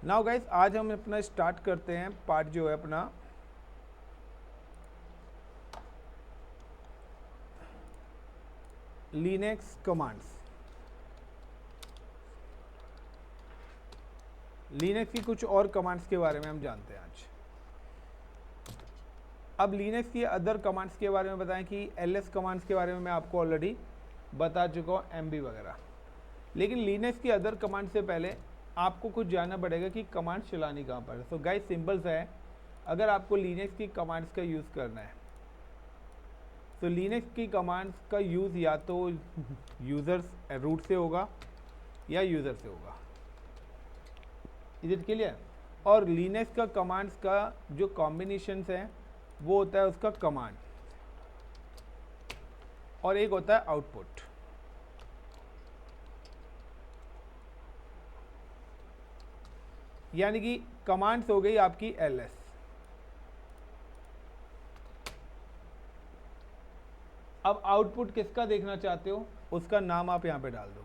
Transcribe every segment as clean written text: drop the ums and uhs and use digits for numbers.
Now guys, आज हम अपना स्टार्ट करते हैं पार्ट जो है अपना लिनक्स कमांड्स। लिनक्स की कुछ और कमांड्स के बारे में हम जानते हैं आज। अब लिनक्स की अदर कमांड्स के बारे में बताएं कि एलएस कमांड्स के बारे में मैं आपको ऑलरेडी बता चुका हूँ, एमबी वगैरह। लेकिन लिनक्स की अदर कमांड से पहले आपको कुछ जानना पड़ेगा कि कमांड चलानी कहाँ पर है। सो गाइस, सिंपल सा है, अगर आपको लिनक्स की कमांड्स का यूज़ करना है तो लिनक्स की कमांड्स का यूज़ या तो यूज़र्स रूट से होगा या यूज़र से होगा। Is it clear? और लिनक्स का कमांड्स का जो कॉम्बिनेशंस है वो होता है उसका कमांड, और एक होता है आउटपुट। यानी कि कमांड्स हो गई आपकी एलएस। अब आउटपुट किसका देखना चाहते हो उसका नाम आप यहां पे डाल दो,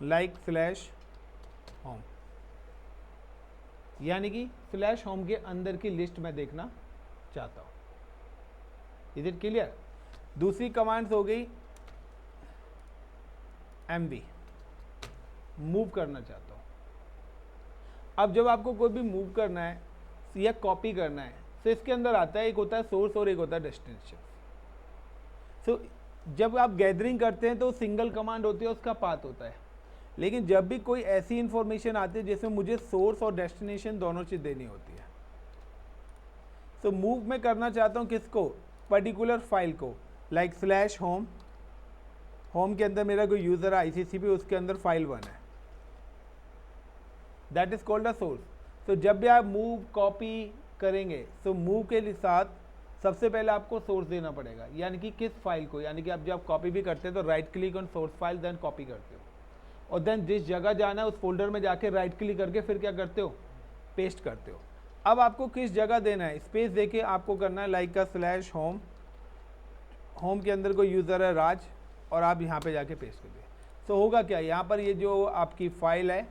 लाइक स्लैश होम। यानी कि स्लैश होम के अंदर की लिस्ट मैं देखना चाहता हूं। Is it clear? दूसरी कमांड्स हो गई एमवी, मूव करना चाहता हूं। अब जब आपको कोई भी मूव करना है या कॉपी करना है तो इसके अंदर आता है, एक होता है सोर्स और एक होता है डेस्टिनेशन। सो जब आप गैदरिंग करते हैं तो सिंगल कमांड होती है, उसका पाथ होता है। लेकिन जब भी कोई ऐसी इंफॉर्मेशन आती है जिसमें मुझे सोर्स और डेस्टिनेशन दोनों चीज़ देनी होती है, तो मूव में करना चाहता हूँ किसको? पर्टिकुलर फाइल को, लाइक स्लैश होम। होम के अंदर मेरा कोई यूज़र है आईसीसीपी, उसके अंदर फाइल 1 है, that is called a source. तो जब भी आप मूव कॉपी करेंगे तो मूव के साथ सबसे पहले आपको सोर्स देना पड़ेगा, यानी कि किस फाइल को। यानी कि आप जब कॉपी भी करते हैं तो right click on source file, then copy करते हो, और देन जिस जगह जाना है उस फोल्डर में जाके राइट क्लिक करके फिर क्या करते हो? पेस्ट करते हो। अब आपको किस जगह देना है, स्पेस देके आपको करना है, लाइक का स्लैश होम। होम के अंदर कोई यूज़र है राज, और आप यहाँ पे जाके पेस्ट कर दिए। तो होगा क्या, यहाँ पर ये जो आपकी फाइल है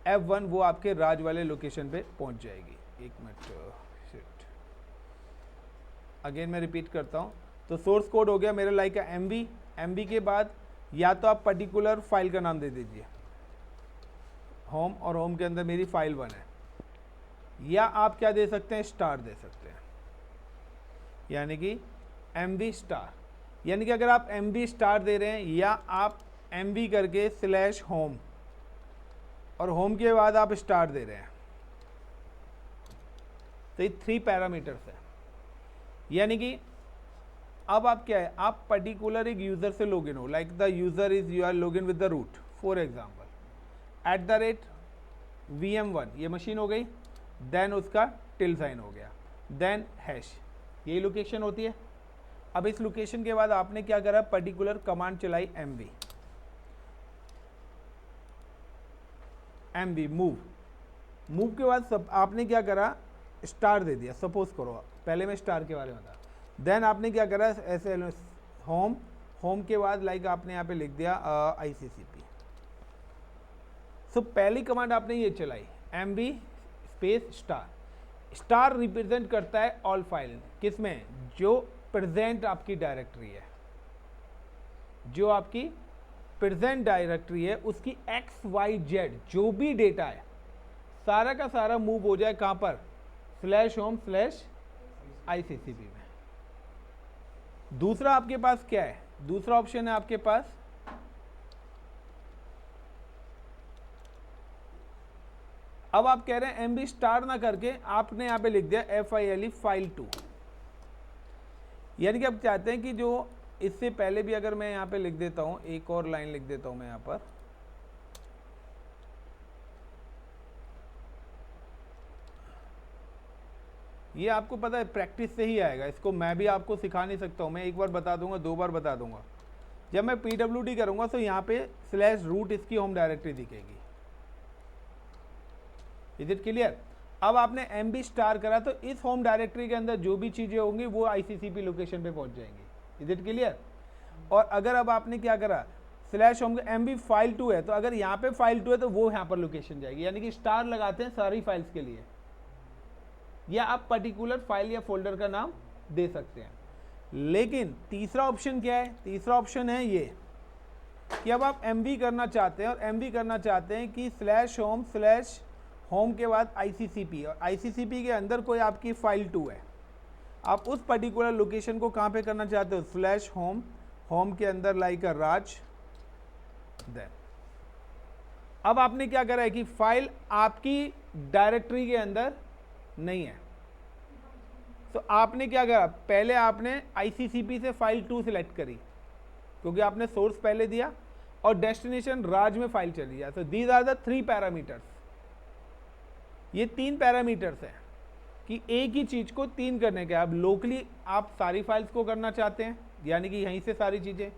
F1 वो आपके राज वाले लोकेशन पे पहुँच जाएगी। एक मिनट, शिट, अगेन मैं रिपीट करता हूँ। तो सोर्स कोड हो गया मेरा लाइक का एमबी। एमबी के बाद या तो आप पर्टिकुलर फाइल का नाम दे दीजिए होम, और होम के अंदर मेरी फाइल 1 है, या आप क्या दे सकते हैं? स्टार दे सकते हैं, यानी कि एमबी स्टार। यानी कि अगर आप एमबी स्टार दे रहे हैं या आप एमबी करके स्लैश होम और होम के बाद आप स्टार दे रहे हैं, तो ये 3 पैरामीटर्स है। यानी कि अब आप क्या है, आप पर्टिकुलर एक यूज़र से लॉगिन हो, like the user is you are login with the root for example @VM1, ये मशीन हो गई, देन उसका टिल साइन हो गया, देन हैश, यही लोकेशन होती है। अब इस लोकेशन के बाद आपने क्या करा? पर्टिकुलर कमांड चलाई एमवी मूव। मूव के बाद सब आपने क्या करा? स्टार दे दिया। सपोज करो, पहले मैं स्टार के बारे में बता, देन आपने क्या करा? ऐसे होम, होम के बाद लाइक आपने यहाँ पे लिख दिया आईसीसीपी। सो पहली कमांड आपने ये चलाई MB space star. Star represent करता है ऑल फाइल, किसमें? जो प्रेजेंट आपकी डायरेक्टरी है, जो आपकी प्रेजेंट डायरेक्टरी है उसकी XYZ जो भी डेटा है सारा का सारा मूव हो जाए कहां पर? स्लैश होम स्लैश आईसीसीपी में। दूसरा आपके पास क्या है? दूसरा ऑप्शन है आपके पास अब आप कह रहे हैं एमबी स्टार ना करके आपने यहां पे लिख दिया FILE फाइल 2। यानी कि आप चाहते हैं कि जो इससे पहले भी, अगर मैं यहां पे लिख देता हूं, एक और लाइन लिख देता हूं मैं यहां पर, ये आपको पता है प्रैक्टिस से ही आएगा, इसको मैं भी आपको सिखा नहीं सकता हूं। मैं एक बार बता दूंगा, 2 बार बता दूंगा। जब मैं PWD करूंगा तो यहाँ पे स्लैश रूट इसकी होम डायरेक्टरी दिखेगी। Is it clear? अब आपने एमबी स्टार करा तो इस होम डायरेक्टरी के अंदर जो भी चीज़ें होंगी वो आईसीसीपी लोकेशन पे पहुंच जाएंगी। Is it clear? और अगर अब आपने क्या करा? स्लैश होम MB फाइल 2 है, तो अगर यहाँ पे फाइल 2 है तो वो यहाँ पर लोकेशन जाएगी, यानी कि स्टार लगाते हैं सारी फाइल्स के लिए, या आप पर्टिकुलर फाइल या फोल्डर का नाम दे सकते हैं। लेकिन तीसरा ऑप्शन क्या है, तीसरा ऑप्शन है ये कि अब आप MB करना चाहते हैं, और MB करना चाहते हैं कि स्लैश होम के बाद ICCP, और ICCP के अंदर कोई आपकी फाइल 2 है, आप उस पर्टिकुलर लोकेशन को कहाँ पे करना चाहते हो, स्लैश होम के अंदर लाइक अ राज। देन अब आपने क्या करा है कि फाइल आपकी डायरेक्टरी के अंदर नहीं है, तो आपने क्या करा, पहले आपने ICCP से फाइल 2 सिलेक्ट करी, क्योंकि आपने सोर्स पहले दिया, और डेस्टिनेशन राज में फाइल चली जाए। तो दीज आर द 3 पैरामीटर्स, ये 3 पैरामीटर्स हैं कि एक ही चीज को 3 करने के। अब लोकली आप सारी फाइल्स को करना चाहते हैं, यानी कि यहीं से सारी चीजें,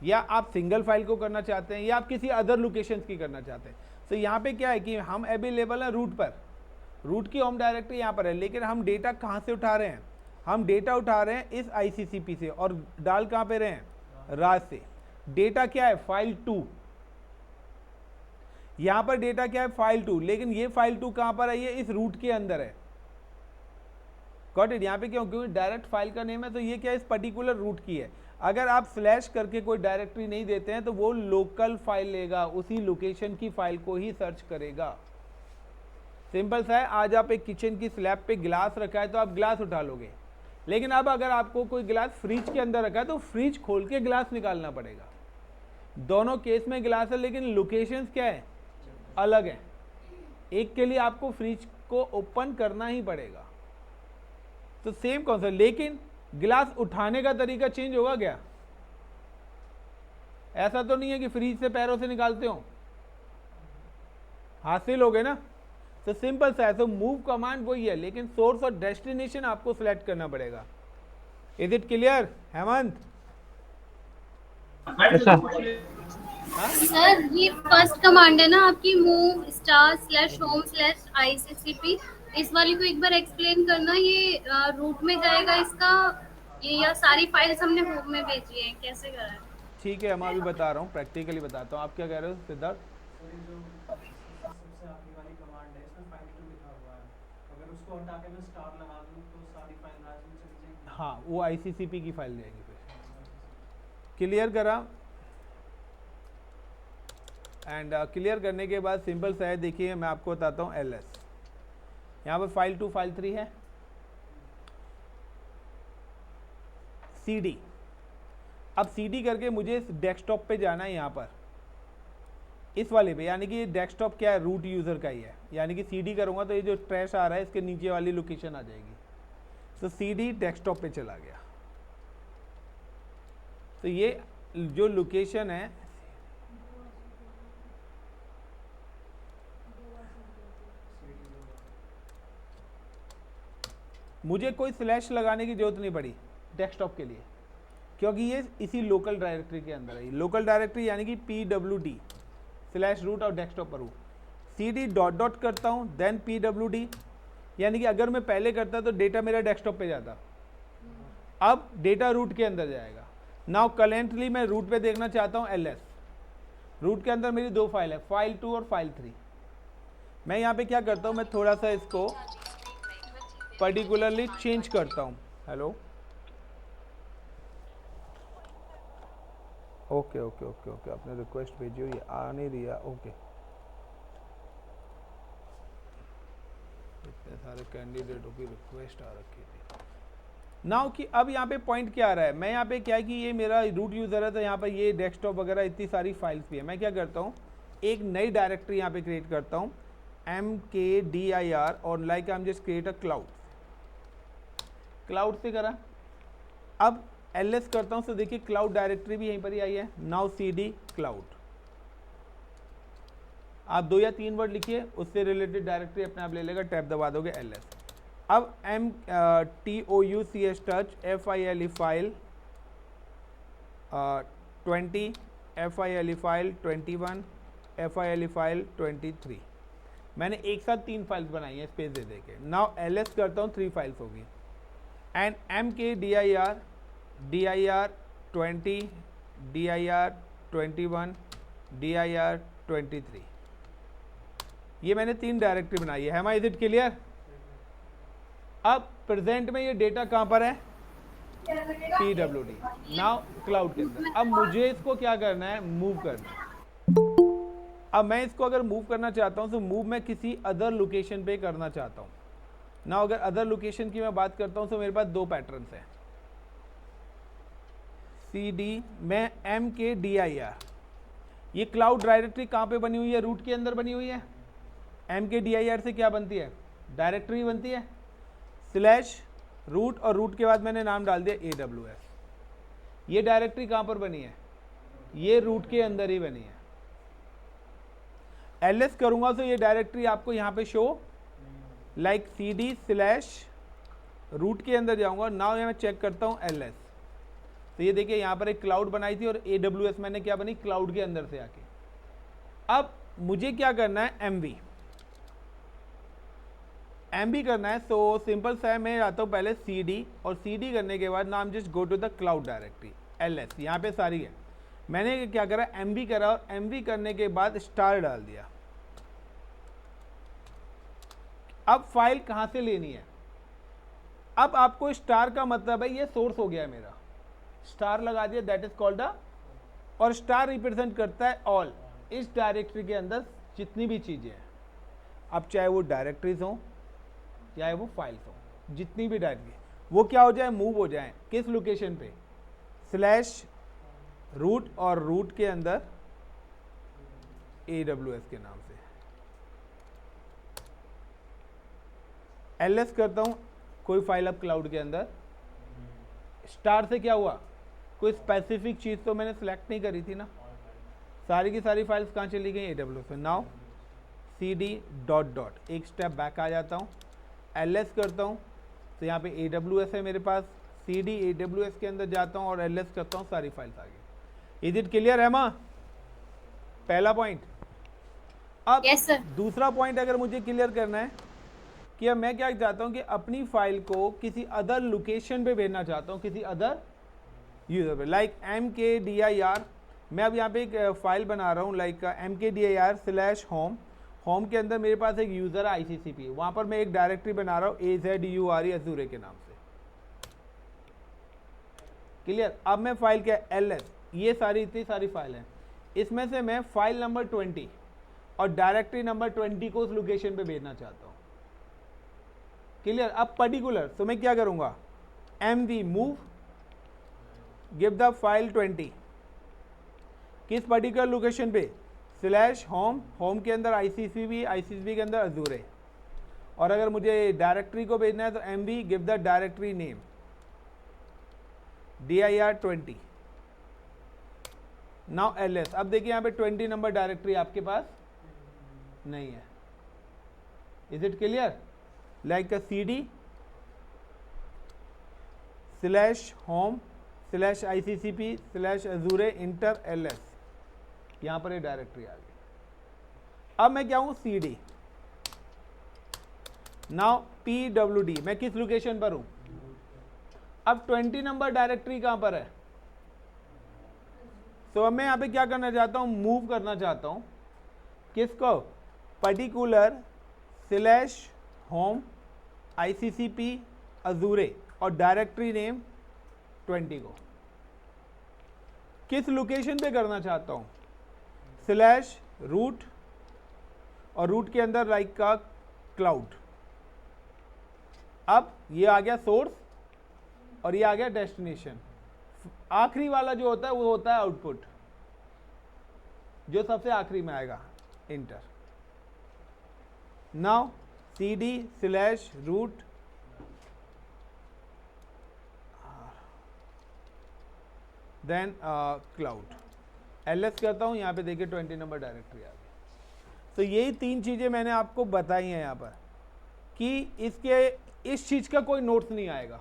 या आप सिंगल फाइल को करना चाहते हैं, या आप किसी अदर लोकेशन की करना चाहते हैं। तो यहाँ पे क्या है कि हम अवेलेबल हैं रूट पर, रूट की होम डायरेक्टरी यहाँ पर है, लेकिन हम डेटा कहाँ से उठा रहे हैं, हम डेटा उठा रहे हैं इस ICCP से, और डाल कहाँ पे रहे हैं, राज से। डेटा क्या है, फाइल 2, यहाँ पर डेटा क्या है, फाइल 2, लेकिन ये फाइल 2 कहाँ पर है, ये इस रूट के अंदर है। Got it? यहाँ पे क्यों, क्योंकि डायरेक्ट फाइल का नेम है, तो ये क्या है, इस पर्टिकुलर रूट की है। अगर आप स्लैश करके कोई डायरेक्टरी नहीं देते हैं तो वो लोकल फाइल लेगा, उसी लोकेशन की फाइल को ही सर्च करेगा। सिंपल सा है। आज आप एक किचन की स्लैब पे गिलास रखा है तो आप गिलास उठा लोगे, लेकिन अब अगर आपको कोई गिलास फ्रिज के अंदर रखा है तो फ्रिज खोल के गिलास निकालना पड़ेगा। दोनों केस में गिलास है, लेकिन लोकेशंस क्या है, अलग है। एक के लिए आपको फ्रिज को ओपन करना ही पड़ेगा, तो सेम कॉन्सेप्ट, लेकिन गिलास उठाने का तरीका चेंज होगा क्या? ऐसा तो नहीं है कि फ्रिज से पैरों से निकालते हो, हाथ से लोगे ना। तो सिंपल सा है, तो मूव कमांड वही है, लेकिन सोर्स और डेस्टिनेशन आपको सिलेक्ट करना पड़ेगा। Is it clear Hemant? Sir ये फर्स्ट कमांड है ना आपकी, मूव */home/ICCP, इस वाली को एक बार एक्सप्लेन करना। ये रूट में जाएगा इसका, ये या सारी फाइल्स हमने होम में भेजी है, कैसे करा है? ठीक है, मैं अभी बता रहा हूँ, प्रैक्टिकली बताता हूँ। आप क्या कह रहे हो सिद्धार्थ? सबसे आखिरी वाली कमांड है, इसमें फाइल 2 लिखा हुआ है, अगर उसको हटा के मैं स्टार लगा दूं तो सारी फाइल राज में चली जाएगी। हाँ, वो ICCP की फाइल जाएगी। फिर क्लियर करा, एंड क्लियर करने के बाद सिंपल सा है, देखिए मैं आपको बताता हूँ। LS यहाँ पर फाइल 2 फाइल 3 है, CD। अब CD करके मुझे इस डेस्कटॉप पे जाना है, यहाँ पर इस वाले पे, यानी कि ये डेस्कटॉप क्या है, रूट यूज़र का ही है। यानी कि CD करूँगा तो ये जो ट्रैश आ रहा है इसके नीचे वाली लोकेशन आ जाएगी। तो CD डेस्कटॉप पे चला गया। तो ये जो लोकेशन है, मुझे कोई स्लैश लगाने की जरूरत नहीं पड़ी डेस्कटॉप के लिए, क्योंकि ये इसी लोकल डायरेक्टरी के अंदर है। लोकल डायरेक्टरी यानी कि PWD/रूट और डेस्कटॉप पर हूँ। CD डॉट करता हूँ, देन PWD, यानी कि अगर मैं पहले करता तो डेटा मेरा डेस्कटॉप पे जाता, अब डेटा रूट के अंदर जाएगा। नाउ करेंटली मैं रूट पे देखना चाहता हूँ LS। रूट के अंदर मेरी 2 फाइल है, फाइल 2 और फाइल 3। मैं यहाँ पे क्या करता हूँ, मैं थोड़ा सा इसको पर्टिकुलरली चेंज करता हूँ। Hello, okay okay okay okay, आपने रिक्वेस्ट भेजी हो, ये आ नहीं दिया। ओके, इतने सारे कैंडिडेटों की रिक्वेस्ट आ रखी थी। नाउ कि अब यहाँ पे पॉइंट क्या आ रहा है, मैं यहाँ पे क्या है कि ये मेरा रूट यूज़र है, तो यहाँ पे ये डेस्कटॉप वगैरह इतनी सारी फाइल्स भी है। मैं क्या करता हूँ, एक नई डायरेक्टरी यहाँ पे क्रिएट करता हूँ, MKDIR, और like I am just create a cloud से करा। अब LS करता हूँ, तो देखिए क्लाउड डायरेक्टरी भी यहीं पर ही आई है। नाउ CD क्लाउड, आप 2 या 3 वर्ड लिखिए, उससे रिलेटेड डायरेक्टरी अपने आप ले लेगा, टैब दबा दोगे LS। अब TOUCH touch FILE file 20, FILE file 21, FILE file 23। मैंने एक साथ 3 फाइल्स बनाई हैं स्पेस दे के। नाउ LS करता हूँ, 3 फाइल्स होगी, and MKDIR DIR 20 DIR 21 dir 23, ये मैंने 3 डायरेक्टरी बनाई है। Is it clear? अब प्रेजेंट में ये डेटा कहाँ पर है? pwd, नाउ क्लाउड के अंदर। अब मुझे इसको क्या करना है? मूव करना है। अब मैं इसको अगर मूव करना चाहता हूँ तो मूव मैं किसी अदर लोकेशन पे करना चाहता हूँ ना। अगर अदर लोकेशन की मैं बात करता हूँ तो मेरे पास 2 पैटर्न्स हैं। cd में mkdir, ये क्लाउड डायरेक्टरी कहाँ पे बनी हुई है? रूट के अंदर बनी हुई है। mkdir से क्या बनती है? डायरेक्टरी बनती है स्लैश रूट, और रूट के बाद मैंने नाम डाल दिया AWS। ये डायरेक्टरी कहाँ पर बनी है? ये रूट के अंदर ही बनी है। ls करूँगा तो ये डायरेक्टरी आपको यहाँ पे show like cd slash root के अंदर जाऊँगा। नाउ मैं चेक करता हूँ ls, तो ये देखिए यहाँ पर एक क्लाउड बनाई थी और AWS मैंने क्या बनी? क्लाउड के अंदर से आके। अब मुझे क्या करना है? MB करना है। सो सिंपल सा है, मैं आता हूँ पहले cd, और cd करने के बाद नाम just go to the cloud directory ls, यहाँ पे सारी है। मैंने क्या करा? MB करा, और MB करने के बाद स्टार डाल दिया। अब फाइल कहाँ से लेनी है? अब आपको स्टार का मतलब है ये सोर्स हो गया मेरा, स्टार लगा दिया, दैट इज कॉल्ड द, और स्टार रिप्रेजेंट करता है ऑल, इस डायरेक्टरी के अंदर जितनी भी चीज़ें हैं। अब चाहे वो डायरेक्टरीज हों चाहे वो फाइल्स हों, जितनी भी डायरेक्टरी, वो क्या हो जाए? मूव हो जाए किस लोकेशन पे? स्लैश रूट, और रूट के अंदर AWS के नाम से। ls करता हूँ, कोई फाइल अब क्लाउड के अंदर। स्टार से क्या हुआ? कोई स्पेसिफिक चीज़ तो मैंने सेलेक्ट नहीं करी थी ना, सारी की सारी फाइल्स कहाँ चली गई? AWS में। नाउ cd डॉट डॉट, एक स्टेप बैक आ जाता हूँ, ls करता हूँ, तो यहाँ पे AWS है मेरे पास, cd AWS के अंदर जाता हूँ और ls करता हूँ, सारी फाइल्स आ गई। इज इट क्लियर है माँ? पहला पॉइंट। अब Yes, sir. दूसरा पॉइंट अगर मुझे क्लियर करना है कि अब मैं क्या चाहता हूँ कि अपनी फाइल को किसी अदर लोकेशन पे भेजना चाहता हूँ, किसी अदर यूजर पे, लाइक mkdir। मैं अब यहाँ पे एक फाइल बना रहा हूँ like mkdir slash home, home के अंदर मेरे पास एक यूज़र है ICCP, वहाँ पर मैं एक डायरेक्टरी बना रहा हूँ AZURE अजूरे के नाम से। क्लियर? अब मैं फाइल क्या? ls, ये सारी इतनी सारी फाइल हैं, इसमें से मैं फाइल नंबर 20 और डायरेक्टरी नंबर 20 को उस लोकेशन पे भेजना चाहता हूँ। क्लियर? अब पर्टिकुलर, तो मैं क्या करूँगा? MV move, give the file 20, किस पर्टिकुलर लोकेशन पे? स्लैश होम, होम के अंदर ICCP, ICCP के अंदर अजूरे, और अगर मुझे डायरेक्टरी को भेजना है तो MV give the directory name dir 20। Now ls। अब देखिए यहाँ पे 20 नंबर डायरेक्टरी आपके पास नहीं है। Is it clear? Like cd slash home slash ICCP slash अजूरे inter ls, यहाँ पर ये डायरेक्टरी आ गई। अब मैं क्या हूँ? cd। नाउ pwd, मैं किस लोकेशन पर हूँ? अब 20 नंबर डायरेक्टरी कहाँ पर है? तो अब मैं यहाँ पे क्या करना चाहता हूँ? मूव करना चाहता हूँ किसको? पर्टिकुलर स्लैश होम ICCP अजूरे और डायरेक्टरी नेम 20 को किस लोकेशन पे करना चाहता हूँ? स्लैश रूट, और रूट के अंदर लाइक का क्लाउड। अब ये आ गया सोर्स और ये आ गया डेस्टिनेशन। आखिरी वाला जो होता है वो होता है आउटपुट, जो सबसे आखिरी में आएगा, enter. Now cd slash root then cloud, ls करता हूँ, यहाँ पे देखिए 20 नंबर डायरेक्टरी आ गई। तो यही 3 चीज़ें मैंने आपको बताई हैं यहाँ पर कि इसके इस चीज़ का कोई नोट्स नहीं आएगा,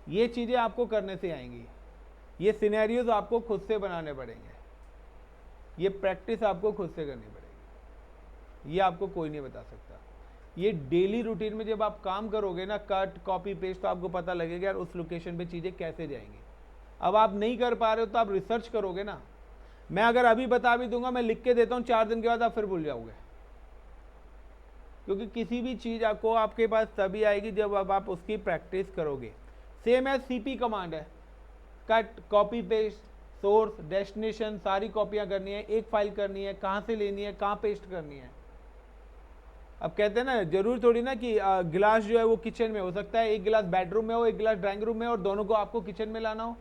ये चीज़ें आपको करने से आएंगी, ये सिनेरियोज आपको खुद से बनाने पड़ेंगे, ये प्रैक्टिस आपको खुद से करनी पड़ेगी, ये आपको कोई नहीं बता सकता। ये डेली रूटीन में जब आप काम करोगे ना, कट कॉपी पेस्ट, तो आपको पता लगेगा यार उस लोकेशन पे चीज़ें कैसे जाएंगी। अब आप नहीं कर पा रहे हो तो आप रिसर्च करोगे ना, मैं अगर अभी बता भी दूंगा, मैं लिख के देता हूँ, 4 दिन के बाद आप फिर भूल जाओगे, क्योंकि किसी भी चीज़ आपको आपके पास तभी आएगी जब अब आप उसकी प्रैक्टिस करोगे। सेम एज सीपी कमांड है, cut, copy paste, source, destination, सारी कॉपियां करनी है, एक फाइल करनी है, कहाँ से लेनी है, कहाँ पेस्ट करनी है। अब कहते हैं ना, जरूर थोड़ी ना कि गिलास जो है वो किचन में हो सकता है, एक गिलास बेडरूम में हो, एक गिलास ड्राइंग रूम में और दोनों को आपको किचन में लाना हो,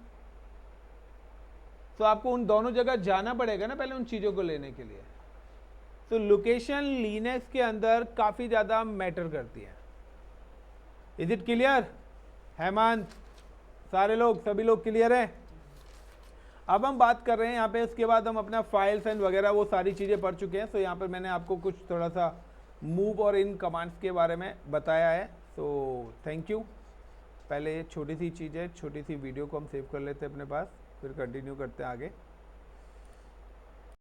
तो आपको उन दोनों जगह जाना पड़ेगा ना पहले उन चीज़ों को लेने के लिए। तो लोकेशन लिनक्स के अंदर काफ़ी ज़्यादा मैटर करती है। Is it clear? हेमंत, सारे लोग, सभी लोग क्लियर है? अब हम बात कर रहे हैं यहाँ पे, उसके बाद हम अपना फाइल्स एंड वगैरह वो सारी चीज़ें पढ़ चुके हैं। तो यहाँ पर मैंने आपको कुछ थोड़ा सा मूव और इन कमांड्स के बारे में बताया है। तो थैंक यू। पहले ये छोटी सी चीज़ है, छोटी सी वीडियो को हम सेव कर लेते हैं अपने पास, फिर कंटिन्यू करते हैं आगे।